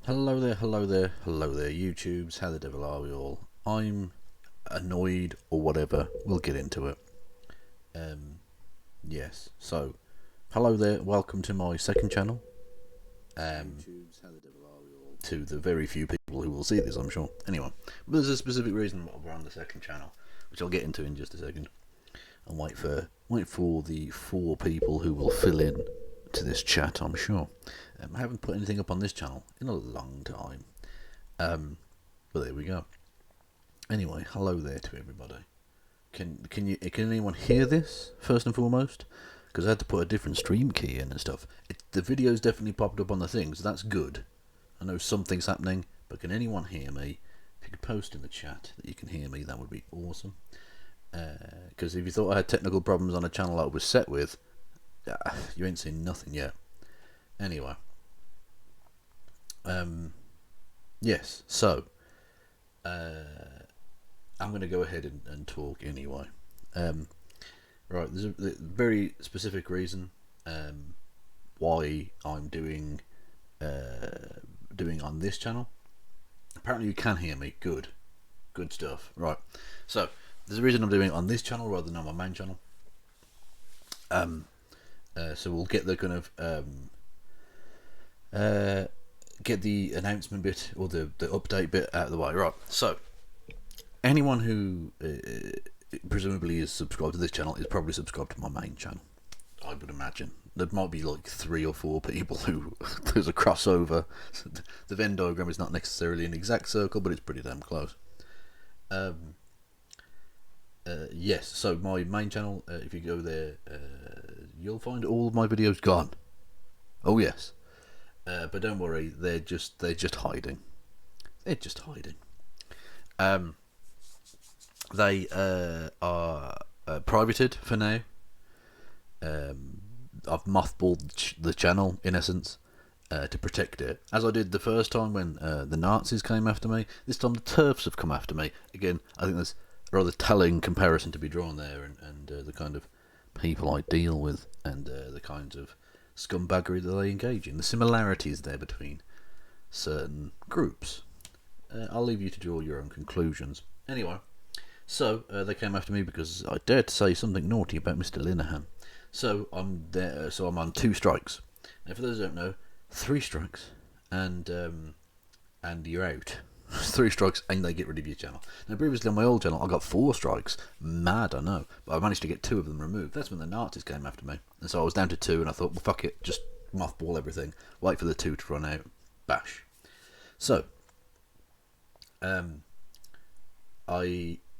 Hello there, hello there, hello there, YouTubes. How the devil are we all? I'm annoyed or whatever. We'll get into it. Yes. So, hello there. Welcome to my second channel. YouTubes. How the devil are we all? To the very few people who will see this, I'm sure. Anyway, but there's a specific reason why we're on the second channel, which I'll get into in just a second. And wait for the 4 people who will fill in to this chat, I'm sure. I haven't put anything up on this channel in a long time. But there we go. Anyway, hello there to everybody. Can anyone hear this first and foremost? Because I had to put a different stream key in and stuff. The video's definitely popped up on the thing, so that's good. I know something's happening, but can anyone hear me? If you could post in the chat that you can hear me, that would be awesome. Because if you thought I had technical problems on a channel I was set with, you ain't seen nothing yet. Anyway. Yes, so I'm going to go ahead and talk anyway. Right, there's a very specific reason why I'm doing on this channel. Apparently you can hear me. Good stuff. Right, so there's a reason I'm doing it on this channel rather than on my main channel. So we'll get the kind of get the announcement bit or the update bit out of the way. Right, so anyone who presumably is subscribed to this channel is probably subscribed to my main channel, I would imagine. There might be like 3 or 4 people who there's a crossover. The Venn diagram is not necessarily an exact circle, but it's pretty damn close. Yes, so my main channel, if you go there, you'll find all of my videos gone. Oh yes. But don't worry, they're just hiding. They're just hiding. They are privated for now. I've mothballed the channel in essence to protect it, as I did the first time when the Nazis came after me. This time the TERFs have come after me. Again, I think there's a rather telling comparison to be drawn there, and the kind of people I deal with and the kinds of scumbaggery that they engage in. The similarities there between certain groups. I'll leave you to draw your own conclusions. Anyway, so they came after me because I dared to say something naughty about Mr. Linehan. So I'm there. So I'm on 2 strikes. Now, for those who don't know, 3 strikes, and you're out. 3 strikes, and they get rid of your channel. Now, previously on my old channel, I got 4 strikes. Mad, I know, but I managed to get 2 of them removed. That's when the Nazis came after me, and so I was down to 2, and I thought, well, fuck it, just mothball everything. Wait for the 2 to run out. Bash. So, I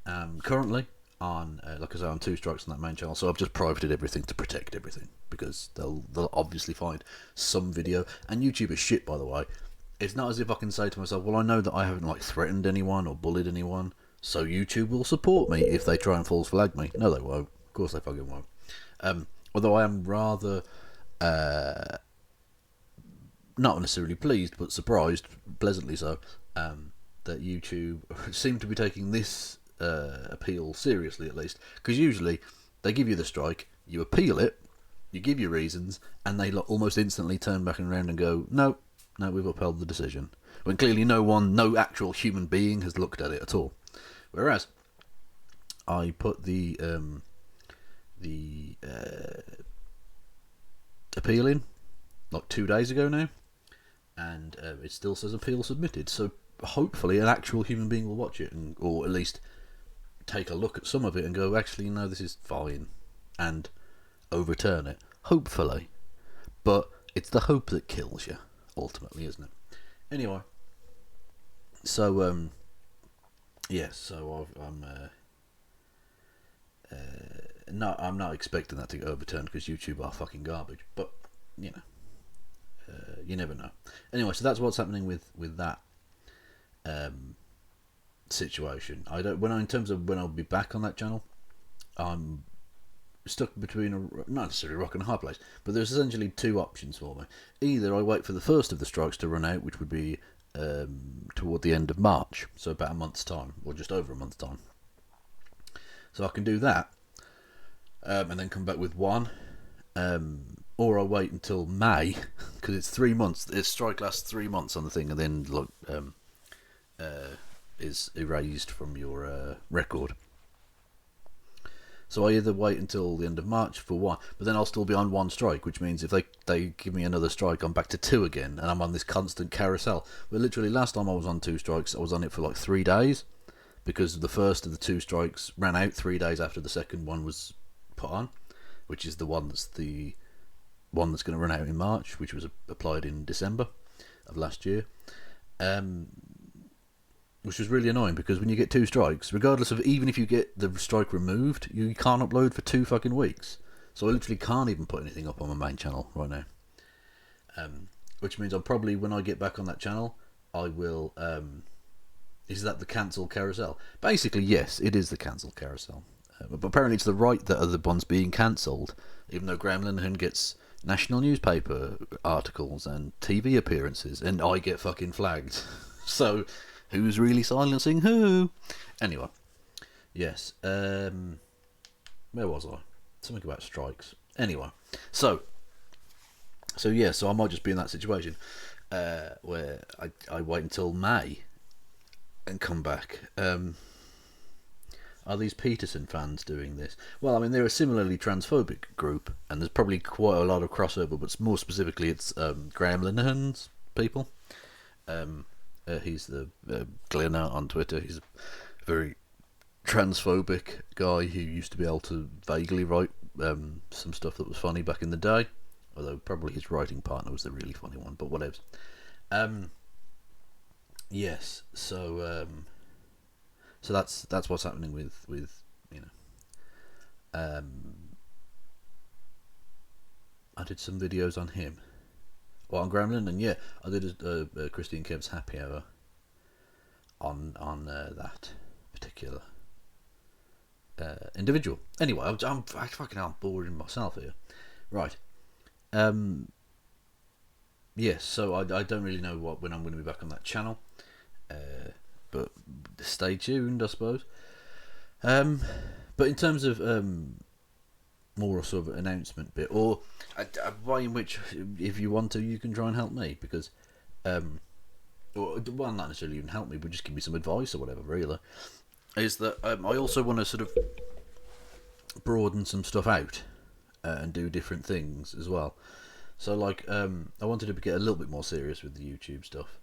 am currently on, like I say, on 2 strikes on that main channel, so I've just privated everything to protect everything, because they'll obviously find some video, and YouTube is shit, by the way. It's not as if I can say to myself, well, I know that I haven't like threatened anyone or bullied anyone, so YouTube will support me if they try and false flag me. No, they won't. Of course they fucking won't. Although I am rather not necessarily pleased, but surprised, pleasantly so, that YouTube seem to be taking this appeal seriously, at least. Because usually they give you the strike, you appeal it, you give your reasons, and they almost instantly turn back around and go, no, we've upheld the decision. When clearly no actual human being has looked at it at all. Whereas I put the appeal in like 2 days ago now, and it still says appeal submitted. So hopefully an actual human being will watch it, or at least take a look at some of it and go, actually, no, this is fine, and overturn it. Hopefully. But it's the hope that kills you, ultimately, isn't it? Anyway, so yes, so I'm not expecting that to get overturned, because YouTube are fucking garbage, but you know, you never know. Anyway, so that's what's happening with that situation. In terms of when I'll be back on that channel, I'm stuck between not necessarily a rock and a hard place, but there's essentially 2 options for me. Either I wait for the first of the strikes to run out, which would be toward the end of March, so about a month's time, or just over a month's time. So I can do that, and then come back with 1, or I wait until May because it's 3 months. The strike lasts 3 months on the thing, and then is erased from your record. So I either wait until the end of March for one, but then I'll still be on one strike, which means if they give me another strike, I'm back to two again, and I'm on this constant carousel. But literally, last time I was on two strikes, I was on it for like 3 days, because the first of the two strikes ran out 3 days after the second one was put on, which is the one that's going to run out in March, which was applied in December of last year. Which was really annoying because when you get two strikes, regardless of even if you get the strike removed, you can't upload for 2 fucking weeks. So I literally can't even put anything up on my main channel right now. Which means I'll probably, when I get back on that channel, I will. Is that the cancel carousel? Basically, yes, it is the cancel carousel. But apparently it's the right that are the ones being cancelled, even though Graham Linehan gets national newspaper articles and TV appearances, and I get fucking flagged. So. Who's really silencing who? Anyway, yes. Where was I? Something about strikes. Anyway, so yeah. So I might just be in that situation where I wait until May and come back. Are these Peterson fans doing this? Well, I mean, they're a similarly transphobic group, and there's probably quite a lot of crossover. But more specifically, it's Graham Linehan's people. He's the Glenner on Twitter. He's a very transphobic guy who used to be able to vaguely write some stuff that was funny back in the day, although probably his writing partner was the really funny one, but whatever. Yes, so that's what's happening with you know. I did some videos on him. Well, on Gremlin, and yeah, I did a Christine Kev's happy hour on that particular individual. Anyway, I'm boring myself here. Right. Yes, so I don't really know when I'm going to be back on that channel, but stay tuned, I suppose. But in terms of more sort of announcement bit, or a way in which, if you want to, you can try and help me, because or well, not necessarily even help me, but just give me some advice or whatever, really, is that I also want to sort of broaden some stuff out and do different things as well. So like I wanted to get a little bit more serious with the YouTube stuff.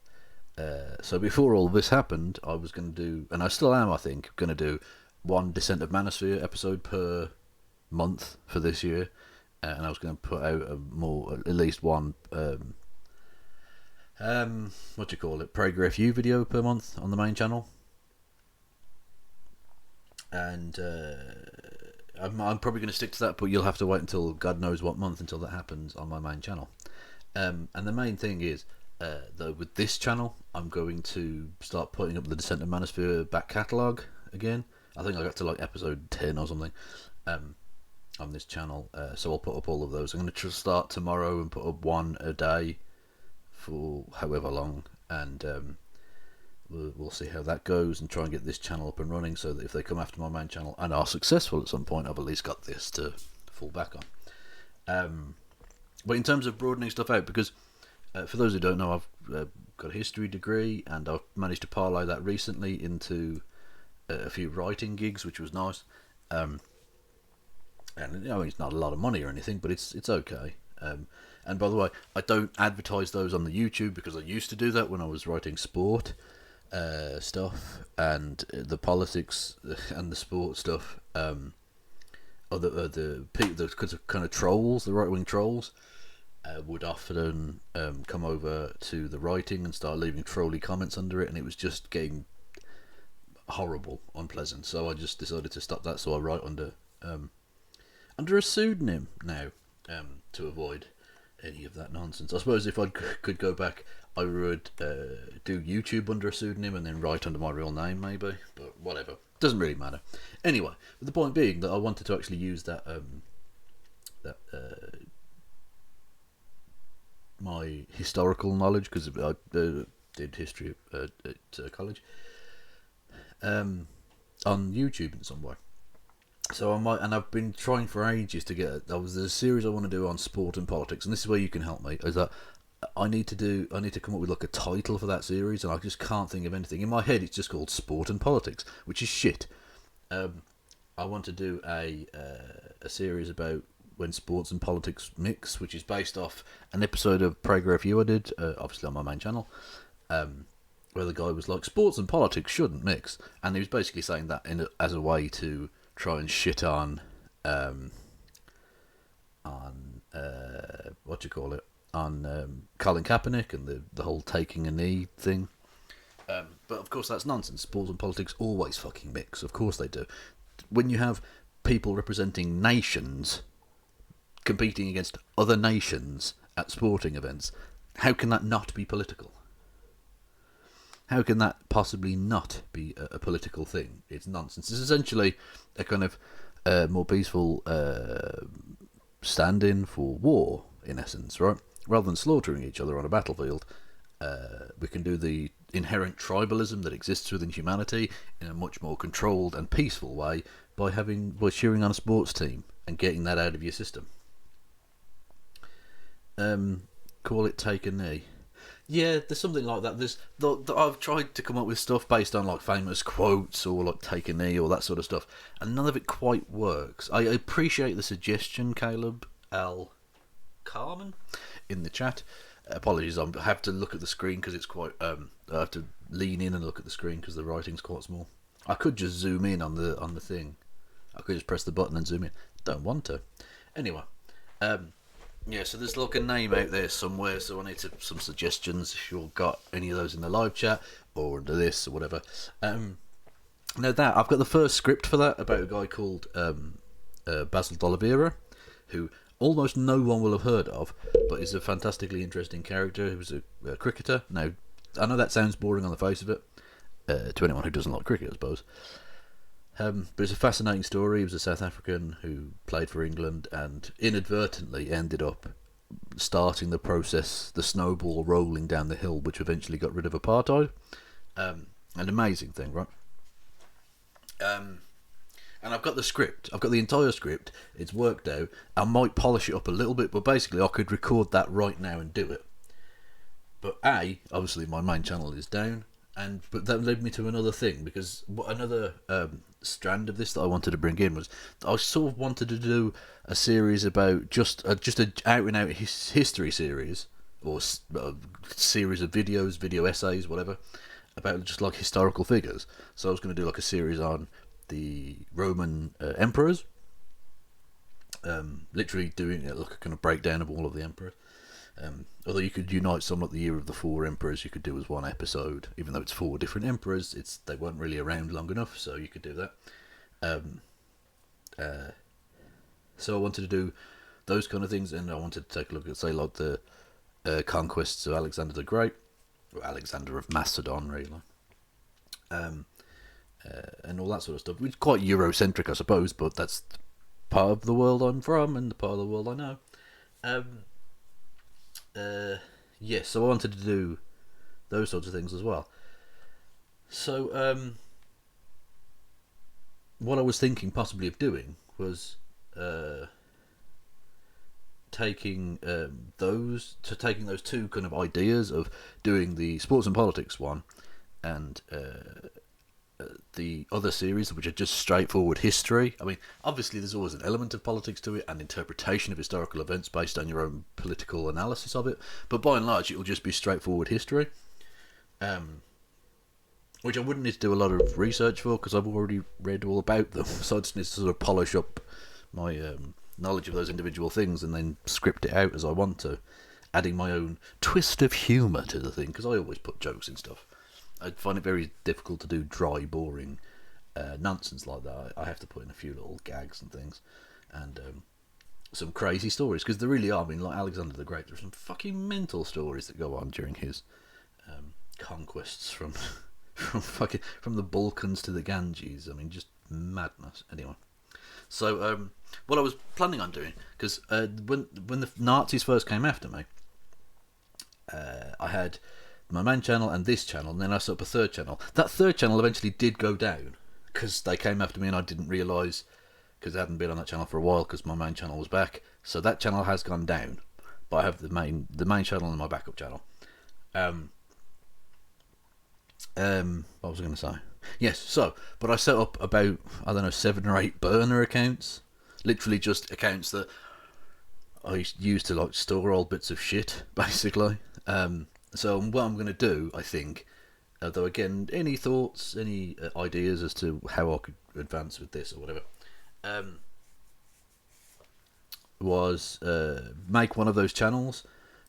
So before all this happened, I was going to do, and I still am, I think, going to do one Descent of Manosphere episode per month for this year, and I was going to put out at least one Prager FU video per month on the main channel, and I'm probably going to stick to that, but you'll have to wait until God knows what month until that happens on my main channel. And the main thing is, though, with this channel, I'm going to start putting up the Descent of Manosphere back catalogue again. I think I got to like episode 10 or something. On this channel, so I'll put up all of those. I'm going to start tomorrow and put up one a day for however long, and we'll see how that goes, and try and get this channel up and running, so that if they come after my main channel and are successful at some point, I've at least got this to fall back on. But in terms of broadening stuff out, because for those who don't know, I've got a history degree, and I've managed to parlay that recently into a few writing gigs, which was nice. And it's not a lot of money or anything, but it's okay. And by the way, I don't advertise those on the YouTube, because I used to do that when I was writing sport stuff, and the politics and the sport stuff. Or the kind of trolls, the right wing trolls, would often come over to the writing and start leaving trolly comments under it, and it was just getting horrible, unpleasant. So I just decided to stop that. So I write under a pseudonym now, to avoid any of that nonsense. I suppose if I could go back, I would do YouTube under a pseudonym and then write under my real name, maybe, but whatever, doesn't really matter. Anyway, but the point being that I wanted to actually use that my historical knowledge, because I did history at college, on YouTube in some way. So I might, and I've been trying for ages to get. There's a series I want to do on sport and politics, and this is where you can help me. Is that I need to come up with like a title for that series, and I just can't think of anything. In my head, it's just called Sport and Politics, which is shit. I want to do a series about when sports and politics mix, which is based off an episode of Prager Review I did, obviously on my main channel, where the guy was like, sports and politics shouldn't mix, and he was basically saying that as a way to try and shit on what do you call it, on Colin Kaepernick and the whole taking a knee thing. But of course that's nonsense. Sports and politics always fucking mix. Of course they do. When you have people representing nations competing against other nations at sporting events, how can that not be political? How can that possibly not be a political thing? It's nonsense. It's essentially a kind of more peaceful stand-in for war, in essence, right? Rather than slaughtering each other on a battlefield, we can do the inherent tribalism that exists within humanity in a much more controlled and peaceful way by cheering on a sports team and getting that out of your system. Call it take a knee. Yeah, there's something like that. I've tried to come up with stuff based on like famous quotes or like take a knee or that sort of stuff, and none of it quite works. I appreciate the suggestion, Caleb L. Carmen, in the chat. Apologies, I have to look at the screen because it's quite. I have to lean in and look at the screen because the writing's quite small. I could just zoom in on the thing. I could just press the button and zoom in. Don't want to. Anyway, yeah. So there's like a name out there somewhere. So I need some suggestions if you've got any of those in the live chat or under this or whatever. Now that I've got the first script for that about a guy called Basil D'Oliveira, who almost no one will have heard of, but is a fantastically interesting character who was a cricketer. Now, I know that sounds boring on the face of it, to anyone who doesn't like cricket, I suppose. But it's a fascinating story. He was a South African who played for England and inadvertently ended up starting the process, the snowball rolling down the hill, which eventually got rid of apartheid. An amazing thing, right? And I've got the script. I've got the entire script. It's worked out. I might polish it up a little bit, but basically I could record that right now and do it. But obviously my main channel is down, but that led me to another thing, because another strand of this that I wanted to bring in was I sort of wanted to do a series about just a out and out history series, or a series of videos, video essays, whatever, about just like historical figures. So I was going to do like a series on the Roman emperors, literally doing it like a kind of breakdown of all of the emperors. Although you could unite some like the Year of the Four Emperors, you could do as one episode, even though it's 4 different emperors. They weren't really around long enough, so you could do that. So I wanted to do those kind of things, and I wanted to take a look at, say, like the conquests of Alexander the Great, or Alexander of Macedon, really. And all that sort of stuff. It's quite Eurocentric, I suppose, but that's part of the world I'm from and the part of the world I know. Yes, so I wanted to do those sorts of things as well. So, what I was thinking possibly of doing was taking those two kind of ideas of doing the sports and politics one and the other series, which are just straightforward history. I mean, obviously there's always an element of politics to it and interpretation of historical events based on your own political analysis of it, but by and large it'll just be straightforward history, which I wouldn't need to do a lot of research for because I've already read all about them. So I just need to sort of polish up my knowledge of those individual things and then script it out as I want to, adding my own twist of humour to the thing, because I always put jokes in stuff. I find it very difficult to do dry, boring nonsense like that. I have to put in a few little gags and things, and some crazy stories, because there really are. I mean, like Alexander the Great, there's some fucking mental stories that go on during his conquests from the Balkans to the Ganges. I mean, just madness. Anyway, so what I was planning on doing, because when the Nazis first came after me, I had my main channel and this channel, and then I set up a third channel. That third channel eventually did go down because they came after me and I didn't realise because I hadn't been on that channel for a while because my main channel was back. So that channel has gone down, but I have the main channel and my backup channel. What was I going to say? Yes, so, but I set up about, I don't know, 7 or 8 burner accounts. Literally just accounts that I used to like store old bits of shit, basically. So what I'm going to do, I think, though again, any thoughts, any ideas as to how I could advance with this or whatever, was make one of those channels,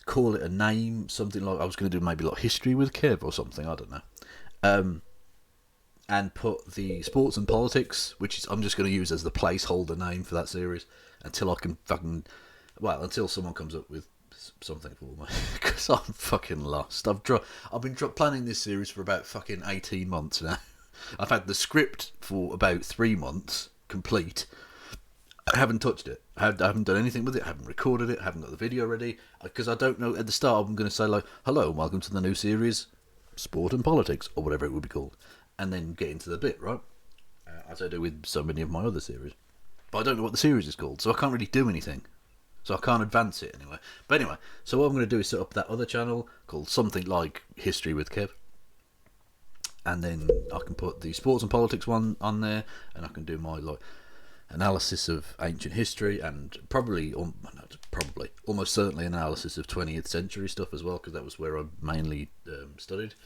call it a name, something like, I was going to do maybe like History with Kev or something, I don't know. And put the sports and politics, which is, I'm just going to use as the placeholder name for that series until I can until someone comes up with something for me, because I'm fucking lost. I've been planning this series for about fucking 18 months now. I've had the script for about 3 months complete. I haven't touched it. I haven't done anything with it. I haven't recorded it. I haven't got the video ready, because I don't know. At the start, I'm going to say like, "Hello, and welcome to the new series, Sport and Politics," or whatever it would be called, and then get into the bit, right? As I do with so many of my other series. But I don't know what the series is called, so I can't really do anything. So I can't advance it anyway. But anyway, so what I'm going to do is set up that other channel called something like History with Kev. And then I can put the sports and politics one on there, and I can do my like analysis of ancient history, and probably almost certainly analysis of 20th century stuff as well, because that was where I mainly studied.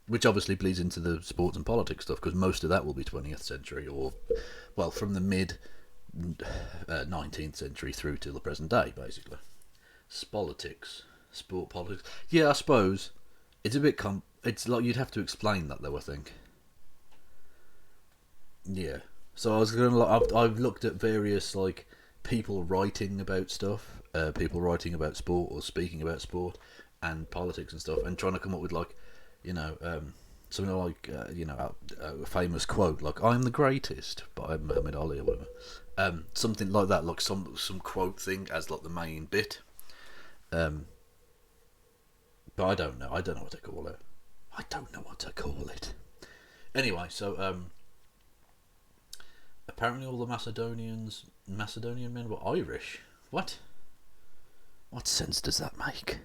Which obviously bleeds into the sports and politics stuff, because most of that will be 20th century, or, well, from the mid 19th century through to the present day, basically. Sport politics. Yeah, I suppose it's a bit it's like you'd have to explain that though, I think. Yeah. So I was I've looked at various like people writing about stuff, people writing about sport or speaking about sport and politics and stuff, and trying to come up with like, something like a famous quote like "I'm the greatest" by Muhammad Ali or whatever, something like that, like some quote thing as like the main bit. But I don't know what to call it. Anyway, so apparently all the Macedonian men were Irish. What sense does that make?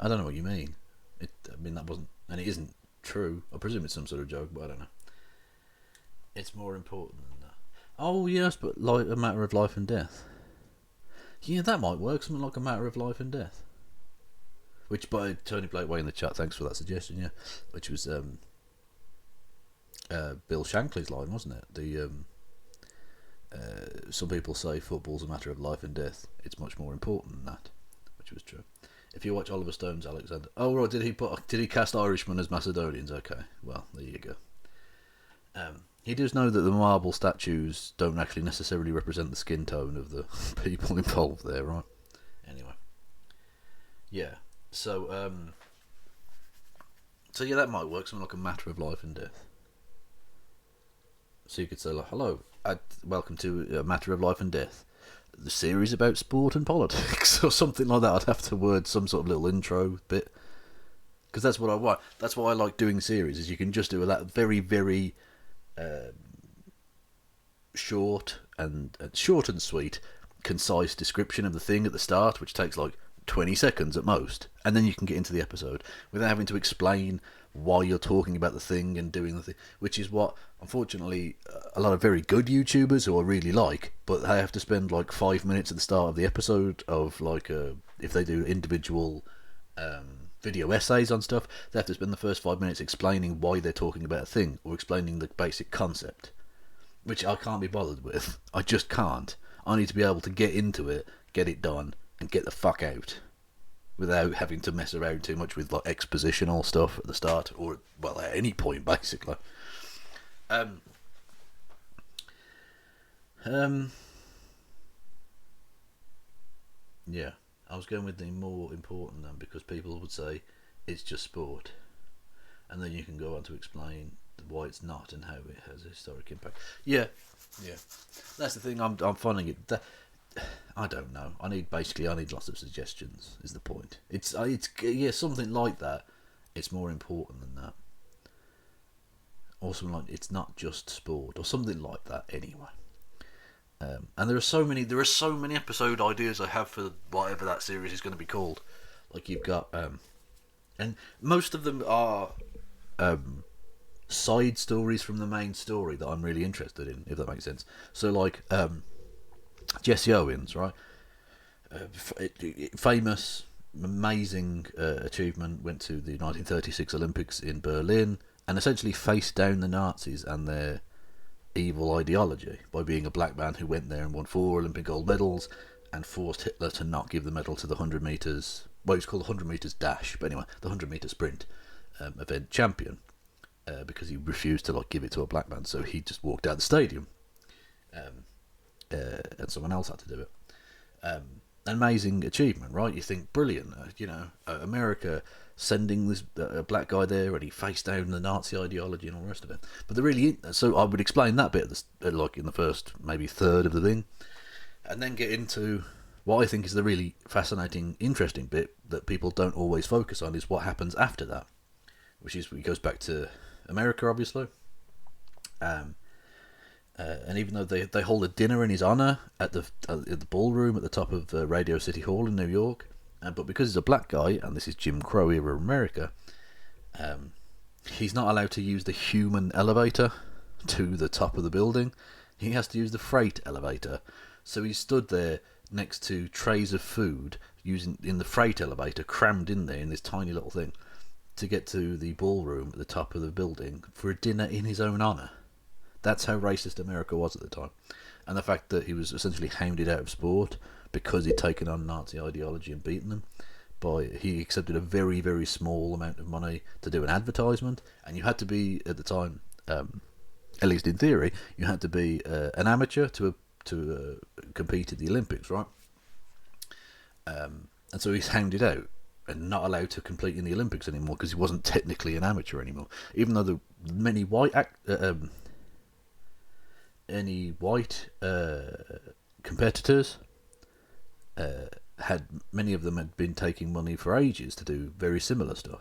I don't know what you mean. That wasn't, and it isn't true. I presume it's some sort of joke, but I don't know. It's more important than that. Oh yes, but like a matter of life and death. Yeah, that might work. Something like a matter of life and death. Which, by Tony Blakeway in the chat, thanks for that suggestion. Yeah, which was Bill Shankly's line, wasn't it? The some people say football's a matter of life and death. It's much more important than that, which was true. If you watch Oliver Stone's Alexander... Oh, right, did he cast Irishmen as Macedonians? Okay, well, there you go. He does know that the marble statues don't actually necessarily represent the skin tone of the people involved there, right? Anyway. Yeah, so yeah, that might work, something like a matter of life and death. So you could say, like, hello, welcome to a matter of life and death, the series about sport and politics, or something like that. I'd have to word some sort of little intro bit, because that's what I want. That's why I like doing series, is you can just do that very, very short and sweet, concise description of the thing at the start, which takes like 20 seconds at most, and then you can get into the episode without having to explain why you're talking about the thing and doing the thing, which is what, unfortunately, a lot of very good YouTubers who I really like, but they have to spend like 5 minutes at the start of the episode of like if they do individual video essays on stuff, they have to spend the first 5 minutes explaining why they're talking about a thing, or explaining the basic concept, which I can't be bothered with. I just can't. I need to be able to get into it, get it done, and get the fuck out, without having to mess around too much with like expositional stuff at the start, or well, at any point basically. Yeah, I was going with the more important then, because people would say it's just sport, and then you can go on to explain why it's not and how it has a historic impact. Yeah, that's the thing. I'm finding it. I don't know. I need lots of suggestions. Is the point? It's something like that. It's more important than that. Or something like it's not just sport, or something like that. Anyway, And there are so many episode ideas I have for whatever that series is going to be called. Like you've got, and most of them are side stories from the main story that I'm really interested in, if that makes sense. So like Jesse Owens, right? Famous, amazing achievement. Went to the 1936 Olympics in Berlin and essentially faced down the Nazis and their evil ideology by being a black man who went there and won 4 Olympic gold medals and forced Hitler to not give the medal to the 100 metres, well, it's called the 100 metres dash, but anyway, the 100 metre sprint event champion, because he refused to like give it to a black man, so he just walked out the stadium, and someone else had to do it. An amazing achievement, right? You think brilliant, America sending this black guy there, and he faced down the Nazi ideology and all the rest of it. But so I would explain that bit like in the first maybe third of the thing, and then get into what I think is the really fascinating, interesting bit that people don't always focus on, is what happens after that, which goes back to America, obviously. And even though they hold a dinner in his honour at the ballroom at the top of Radio City Hall in New York, but because he's a black guy, and this is Jim Crow era America, he's not allowed to use the human elevator to the top of the building. He has to use the freight elevator. So he's stood there next to trays of food in the freight elevator, crammed in there in this tiny little thing, to get to the ballroom at the top of the building for a dinner in his own honour. That's how racist America was at the time. And the fact that he was essentially hounded out of sport because he'd taken on Nazi ideology and beaten them. He accepted a very, very small amount of money to do an advertisement, and you had to be, at the time, at least in theory, you had to be an amateur to compete at the Olympics, right? And so he's hounded out and not allowed to compete in the Olympics anymore because he wasn't technically an amateur anymore. Even though the many white competitors many of them had been taking money for ages to do very similar stuff.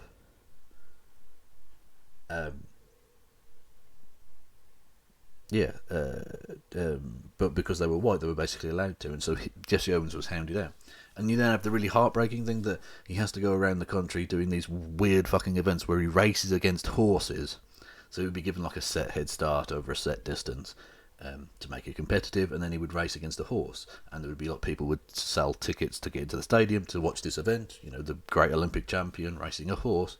But because they were white, they were basically allowed to, and so Jesse Owens was hounded out. And you then have the really heartbreaking thing that he has to go around the country doing these weird fucking events where he races against horses. So he would be given like a set head start over a set distance to make it competitive, and then he would race against a horse. And there would be like people would sell tickets to get into the stadium to watch this event. You know, the great Olympic champion racing a horse.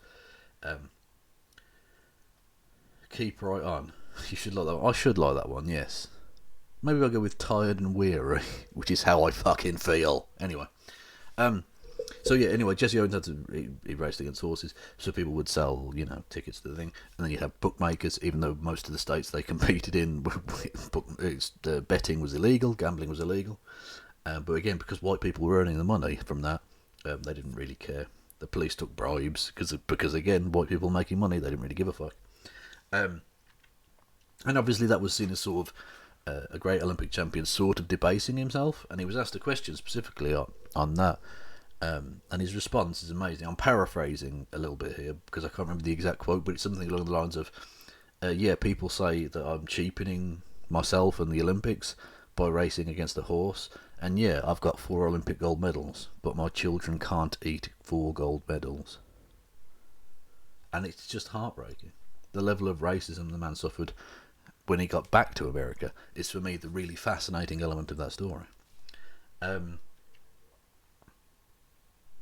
Keep right on. You should like that one. I should like that one, yes. Maybe I'll go with Tired and Weary, which is how I fucking feel. Anyway. Jesse Owens had to, he raced against horses, so people would sell, tickets to the thing, and then you'd have bookmakers, even though most of the states they competed in, betting was illegal, gambling was illegal. But again, because white people were earning the money from that, they didn't really care. The police took bribes, because again, white people making money, they didn't really give a fuck. And obviously that was seen as sort of a great Olympic champion sort of debasing himself, and he was asked a question specifically on that, and his response is amazing. I'm paraphrasing a little bit here because I can't remember the exact quote, but it's something along the lines of, people say that I'm cheapening myself and the Olympics by racing against a horse, and I've got 4 Olympic gold medals, but my children can't eat 4 gold medals. And it's just heartbreaking. The level of racism the man suffered when he got back to America is, for me, the really fascinating element of that story.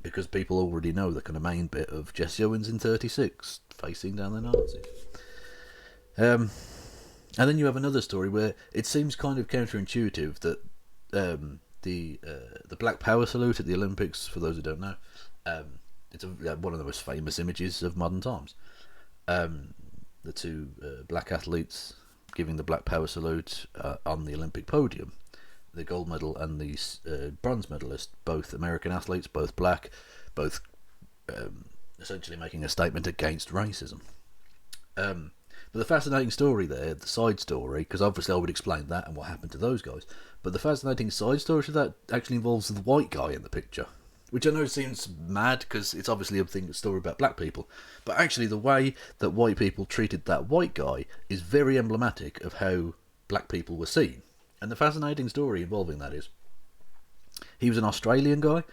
Because people already know the kind of main bit of Jesse Owens in 36 facing down the Nazis. And then you have another story where it seems kind of counterintuitive that the Black Power salute at the Olympics, for those who don't know, it's one of the most famous images of modern times. The 2 black athletes giving the Black Power salute on the Olympic podium. The gold medal and the bronze medalist, both American athletes, both black, both essentially making a statement against racism. But the fascinating story there, the side story, because obviously I would explain that and what happened to those guys, but the fascinating side story to that actually involves the white guy in the picture. Which I know seems mad because it's obviously a story about black people, but actually the way that white people treated that white guy is very emblematic of how black people were seen. And the fascinating story involving that is, he was an Australian guy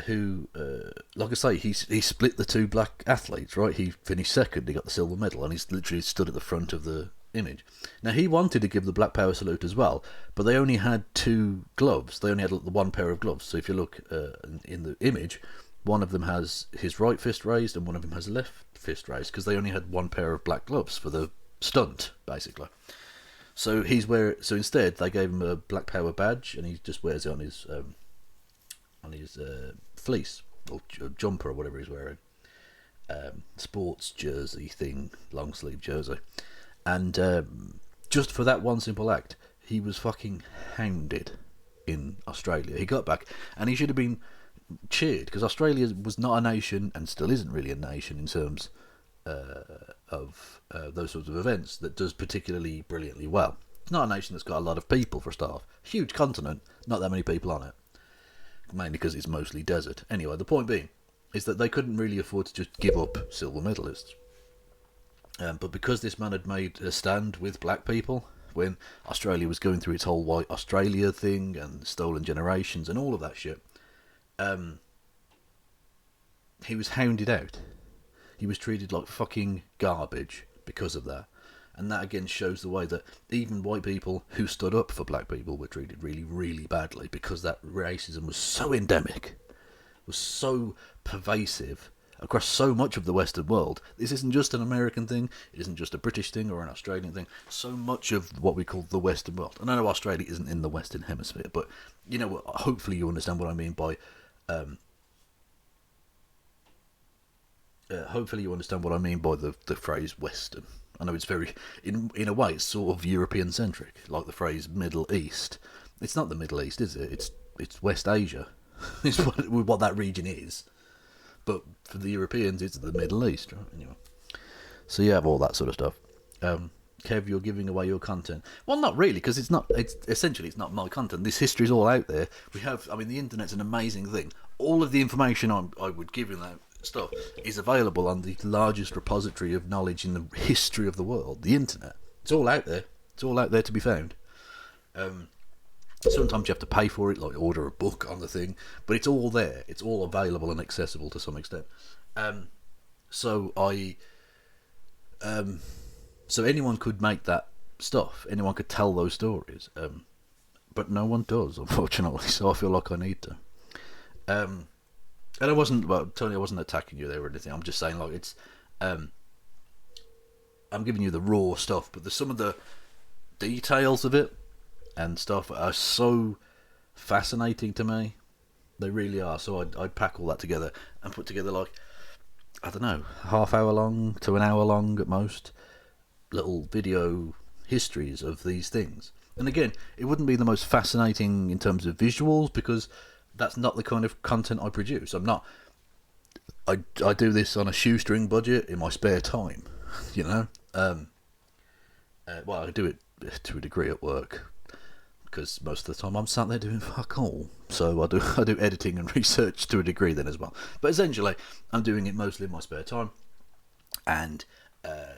who, like I say, he split the two black athletes, right? He finished second, he got the silver medal, and he's literally stood at the front of the image. Now, he wanted to give the Black Power salute as well, but they only had two gloves. They only had the one pair of gloves. So if you look in the image, one of them has his right fist raised and one of them has left fist raised, because they only had one pair of black gloves for the stunt, basically. So so instead they gave him a Black Power badge, and he just wears it on his fleece or jumper or whatever he's wearing, sports jersey thing, long sleeve jersey. And just for that one simple act, he was fucking hounded in Australia. He got back, and he should have been cheered, because Australia was not a nation, and still isn't really a nation in terms of those sorts of events, that does particularly brilliantly well. It's not a nation that's got a lot of people, for a start. Huge continent, not that many people on it. Mainly because it's mostly desert. Anyway, the point being is that they couldn't really afford to just give up silver medalists. But because this man had made a stand with black people when Australia was going through its whole white Australia thing and stolen generations and all of that shit, he was hounded out. He was treated like fucking garbage because of that. And that again shows the way that even white people who stood up for black people were treated really, really badly, because that racism was so endemic, was so pervasive across so much of the Western world. This isn't just an American thing, it isn't just a British thing or an Australian thing. So much of what we call the Western world. And I know Australia isn't in the Western Hemisphere, but you know, hopefully you understand what I mean by the phrase Western. I know it's very, in a way, it's sort of European centric, like the phrase Middle East. It's not the Middle East, is it? It's West Asia. It's what that region is. But for the Europeans, it's the Middle East, right? Anyway, so you have all that sort of stuff. Kev, you're giving away your content. Well, not really, because it's essentially not my content. This history's all out there. The internet's an amazing thing. All of the information I would give in that stuff is available on the largest repository of knowledge in the history of the world, the internet. It's all out there. It's all out there to be found. Sometimes you have to pay for it, like order a book on the thing, but it's all there. It's all available and accessible to some extent. So anyone could make that stuff. Anyone could tell those stories. But no one does, unfortunately. So I feel like I need to. And Tony, I wasn't attacking you there or anything. I'm just saying, like, it's, I'm giving you the raw stuff, but some of the details of it and stuff are so fascinating to me. They really are. So I'd pack all that together and put together, like, I don't know, half hour long to an hour long at most, little video histories of these things. And again, it wouldn't be the most fascinating in terms of visuals, because that's not the kind of content I produce. I do this on a shoestring budget in my spare time, you know. Well, I do it to a degree at work, because most of the time I'm sat there doing fuck all. So I do editing and research to a degree then as well. But essentially, I'm doing it mostly in my spare time, and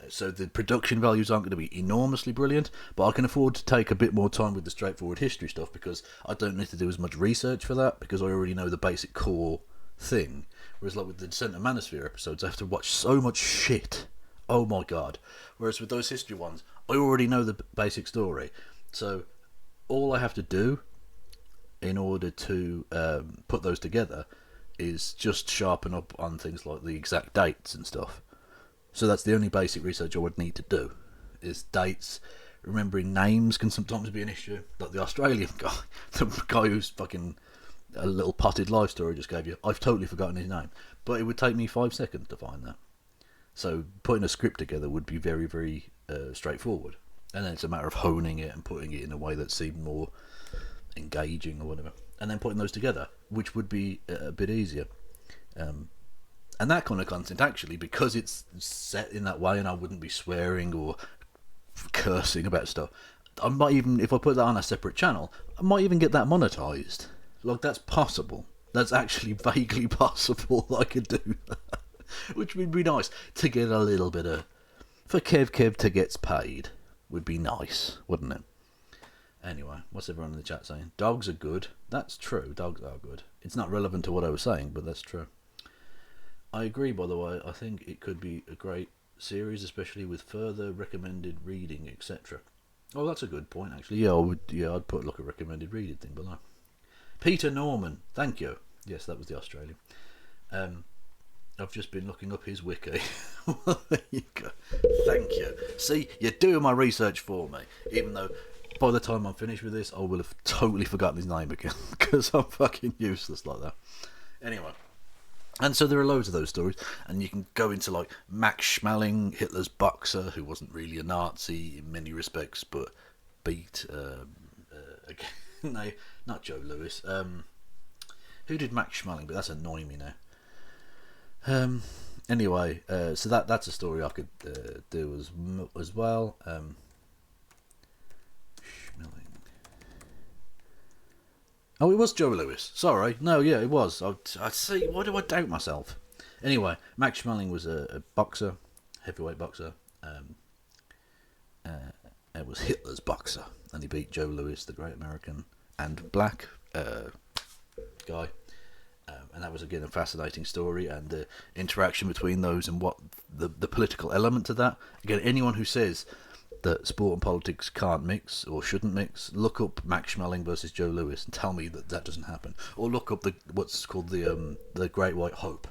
so the production values aren't going to be enormously brilliant, but I can afford to take a bit more time with the straightforward history stuff, because I don't need to do as much research for that, because I already know the basic core thing. Whereas like with the Descent of Manosphere episodes, I have to watch so much shit. Oh my god. Whereas with those history ones, I already know the basic story. So all I have to do in order to put those together is just sharpen up on things like the exact dates and stuff. So that's the only basic research I would need to do, is dates. Remembering names can sometimes be an issue. Like the Australian guy, the guy who's fucking a little potted life story just gave you, I've totally forgotten his name. But it would take me 5 seconds to find that. So putting a script together would be very, very straightforward. And then it's a matter of honing it and putting it in a way that seemed more engaging or whatever. And then putting those together, which would be a bit easier. And that kind of content, actually, because it's set in that way and I wouldn't be swearing or cursing about stuff, I might even, if I put that on a separate channel, I might even get that monetized. Like, that's possible. That's actually vaguely possible that I could do that. Which would be nice, to get a little bit of... For Kev to get paid would be nice, wouldn't it? Anyway, what's everyone in the chat saying? Dogs are good. That's true. Dogs are good. It's not relevant to what I was saying, but that's true. I agree, by the way. I think it could be a great series, especially with further recommended reading, etc. Oh, that's a good point, actually. Yeah, I'd put like a recommended reading thing below. Peter Norman, thank you. Yes, that was the Australian. I've just been looking up his wiki. Well, there you go. Thank you. See, you're doing my research for me, even though by the time I'm finished with this, I will have totally forgotten his name again, because I'm fucking useless like that. Anyway. And so there are loads of those stories, and you can go into like Max Schmeling, Hitler's boxer, who wasn't really a Nazi in many respects, but beat again, no, not Joe Louis. Who did Max Schmeling? But that's annoying me now. Anyway, so that's a story I could do as well. Schmeling. Oh, it was Joe Louis. Sorry. No, yeah, it was. I see. Why do I doubt myself? Anyway, Max Schmeling was a boxer, heavyweight boxer. It was Hitler's boxer, and he beat Joe Louis, the great American and black guy. And that was, again, a fascinating story, and the interaction between those and what the political element to that. Again, anyone who says that sport and politics can't mix or shouldn't mix, look up Max Schmeling versus Joe Louis and tell me that doesn't happen. Or look up what's called the Great White Hope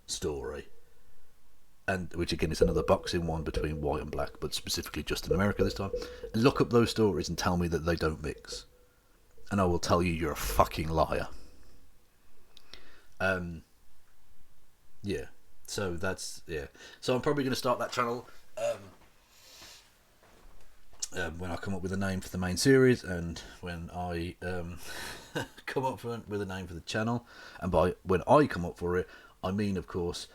story, and which again is another boxing one between white and black, but specifically just in America this time. And look up those stories and tell me that they don't mix, and I will tell you you're a fucking liar. Yeah. So that's So I'm probably going to start that channel. When I come up with a name for the main series, and when I come up with a name for the channel, and by when I come up for it, I mean, of course,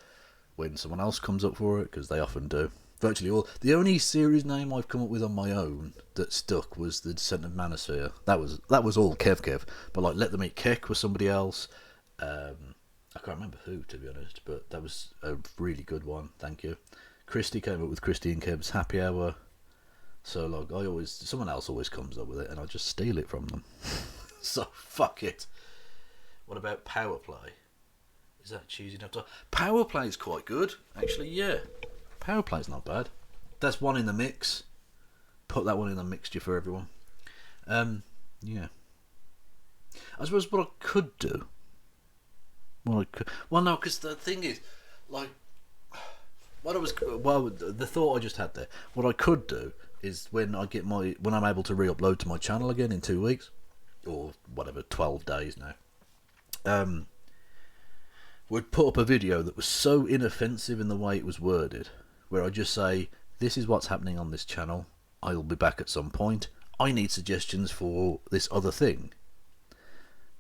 when someone else comes up for it, because they often do. Virtually all. The only series name I've come up with on my own that stuck was the Descent of Manosphere. That was all Kev. But like Let Them Eat Kek was somebody else. I can't remember who, to be honest, but that was a really good one. Thank you. Christy came up with Christy and Kev's Happy Hour. So like someone else always comes up with it, and I just steal it from them. So fuck it. What about Power Play? Is that cheesy enough? Power Play is quite good, actually. Yeah, Power Play's not bad. That's one in the mix. Put that one in the mixture for everyone. Yeah. I suppose what I could do. Well, no, because the thing is, like, the thought I just had there. What I could do is when I'm able to re-upload to my channel again in 2 weeks, or whatever, 12 days now, would put up a video that was so inoffensive in the way it was worded, where I just say, this is what's happening on this channel, I'll be back at some point, I need suggestions for this other thing.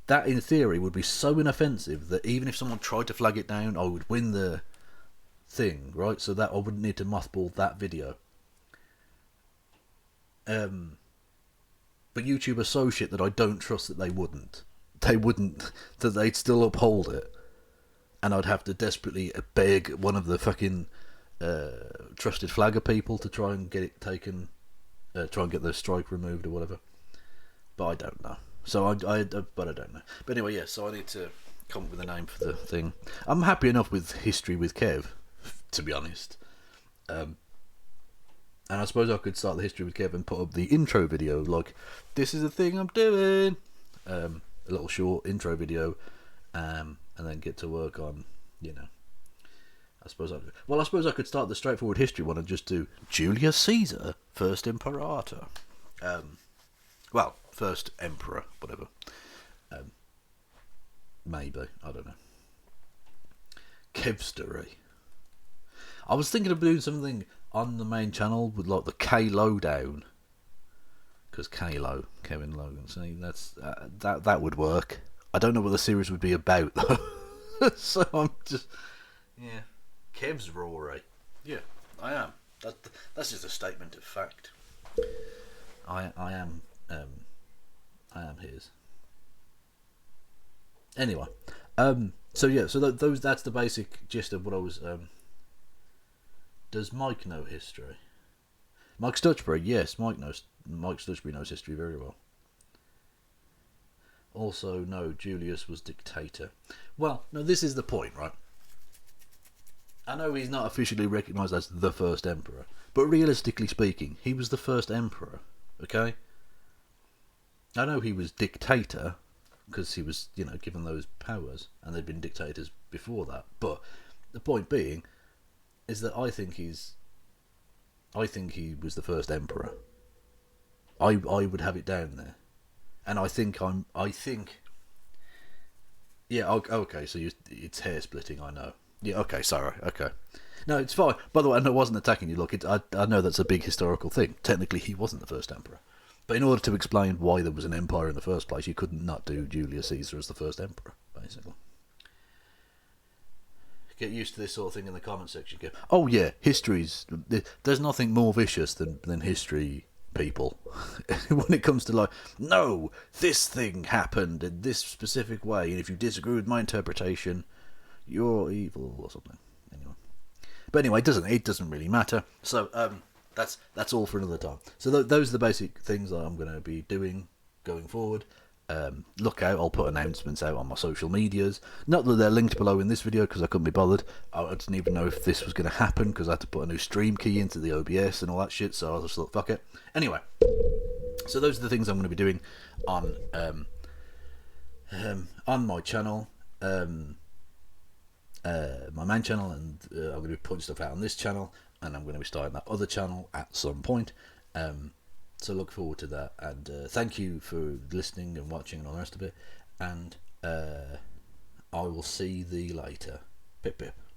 That, in theory, would be so inoffensive that even if someone tried to flag it down, I would win the thing, right? So that I wouldn't need to mothball that video. But YouTube are so shit that I don't trust that they wouldn't. That they'd still uphold it. And I'd have to desperately beg one of the fucking trusted flagger people to try and get it taken, try and get the strike removed or whatever. But I don't know. So but I don't know. But anyway, yeah, so I need to come up with a name for the thing. I'm happy enough with History with Kev, to be honest. And I suppose I could start the History with Kev and put up the intro video, like, this is the thing I'm doing. A little short intro video, and then get to work on, I suppose I could start the straightforward history one and just do Julius Caesar, first imperator. First emperor, whatever. Maybe, I don't know. Kevstory. I was thinking of doing something on the main channel with like the K Lowdown, because Kevin Logan. So that would work. I don't know what the series would be about though. So I'm just Kev's Rory. Yeah, I am. That's just a statement of fact. I am his. Anyway, so that's the basic gist of what I was. Does Mike know history? Mike Stutchbury, yes, Mike Stutchbury knows history very well. Also, no, Julius was dictator. Well, no, this is the point, right? I know he's not officially recognised as the first emperor, but realistically speaking, he was the first emperor, okay? I know he was dictator, because he was, given those powers, and there'd been dictators before that, but the point being is that I think he was the first emperor. I would have it down there. And yeah, okay, so it's hair splitting, I know. Yeah, okay, sorry, okay. No, it's fine. By the way, I wasn't attacking you. Look, I know that's a big historical thing. Technically, he wasn't the first emperor. But in order to explain why there was an empire in the first place, you couldn't not do Julius Caesar as the first emperor, basically. Get used to this sort of thing in the comment section. Go, oh yeah, there's nothing more vicious than history people. When it comes to like, no, this thing happened in this specific way, and if you disagree with my interpretation, you're evil or something. Anyway, it doesn't really matter. So that's all for another time. So those are the basic things that I'm going to be doing going forward. Look out, I'll put announcements out on my social medias. Not that they're linked below in this video because I couldn't be bothered. I didn't even know if this was going to happen because I had to put a new stream key into the OBS and all that shit, so I just thought, fuck it. Anyway, so those are the things I'm going to be doing on my channel, my main channel, and I'm going to be putting stuff out on this channel, and I'm going to be starting that other channel at some point. So look forward to that, and thank you for listening and watching and all the rest of it, and I will see thee later. Pip pip.